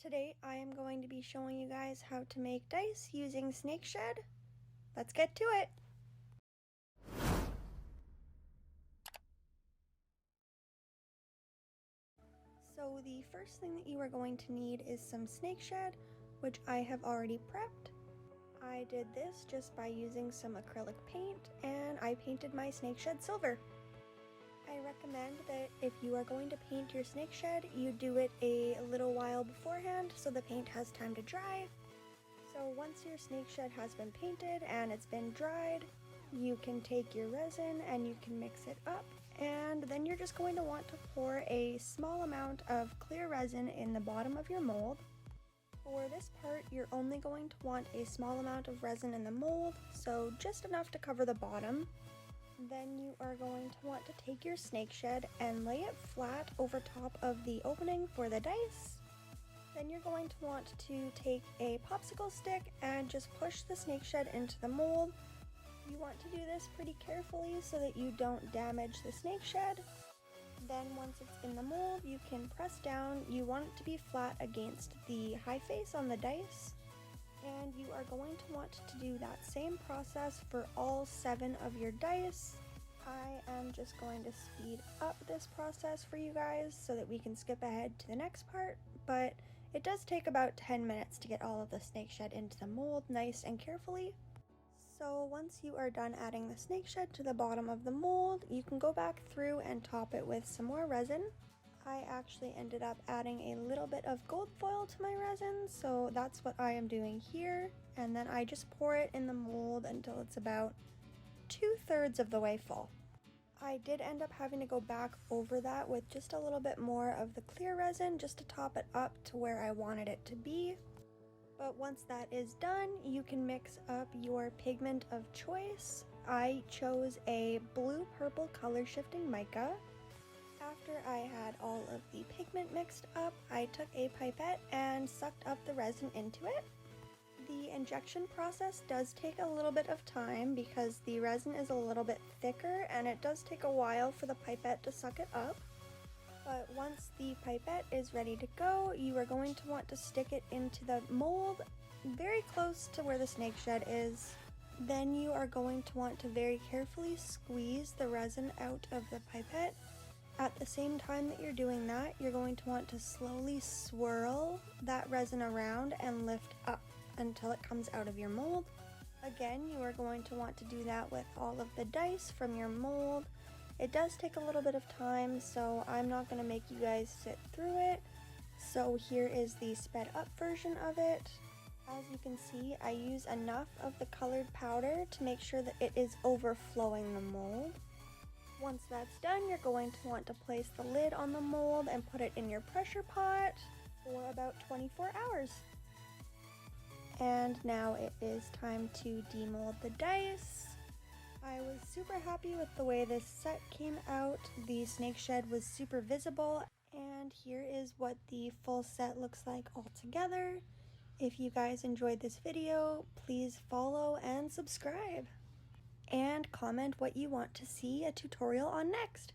Today I am going to be showing you guys how to make dice using Snakeshed. Let's get to it! So the first thing that you are going to need is some Snakeshed, which I have already prepped. I did this just by using some acrylic paint, and I painted my Snakeshed silver. I recommend that if you are going to paint your Snakeshed, you do it a little while beforehand so the paint has time to dry. So once your Snakeshed has been painted and it's been dried, you can take your resin and you can mix it up, and then you're just going to want to pour a small amount of clear resin in the bottom of your mold. For this part, you're only going to want a small amount of resin in the mold, so just enough to cover the bottom. Then you are going to want to take your Snakeshed and lay it flat over top of the opening for the dice. Then you're going to want to take a popsicle stick and just push the Snakeshed into the mold. You want to do this pretty carefully so that you don't damage the Snakeshed. Then once it's in the mold, you can press down. You want it to be flat against the high face on the dice. And you are going to want to do that same process for all 7 of your dice. I am just going to speed up this process for you guys so that we can skip ahead to the next part, but it does take about 10 minutes to get all of the Snakeshed into the mold nice and carefully. So once you are done adding the Snakeshed to the bottom of the mold, you can go back through and top it with some more resin. I actually ended up adding a little bit of gold foil to my resin, so that's what I am doing here. And then I just pour it in the mold until it's about 2/3 of the way full. I did end up having to go back over that with just a little bit more of the clear resin just to top it up to where I wanted it to be. But once that is done, you can mix up your pigment of choice. I chose a blue-purple color shifting mica. After I had all of the pigment mixed up, I took a pipette and sucked up the resin into it. The injection process does take a little bit of time because the resin is a little bit thicker and it does take a while for the pipette to suck it up. But once the pipette is ready to go, you are going to want to stick it into the mold very close to where the Snakeshed is. Then you are going to want to very carefully squeeze the resin out of the pipette. At the same time that you're doing that, you're going to want to slowly swirl that resin around and lift up until it comes out of your mold. Again, you are going to want to do that with all of the dice from your mold. It does take a little bit of time, so I'm not going to make you guys sit through it. So here is the sped up version of it. As you can see, I use enough of the colored powder to make sure that it is overflowing the mold. Once that's done, you're going to want to place the lid on the mold and put it in your pressure pot for about 24 hours. And now it is time to demold the dice. I was super happy with the way this set came out. The Snakeshed was super visible, and here is what the full set looks like all together. If you guys enjoyed this video, please follow and subscribe. And comment what you want to see a tutorial on next.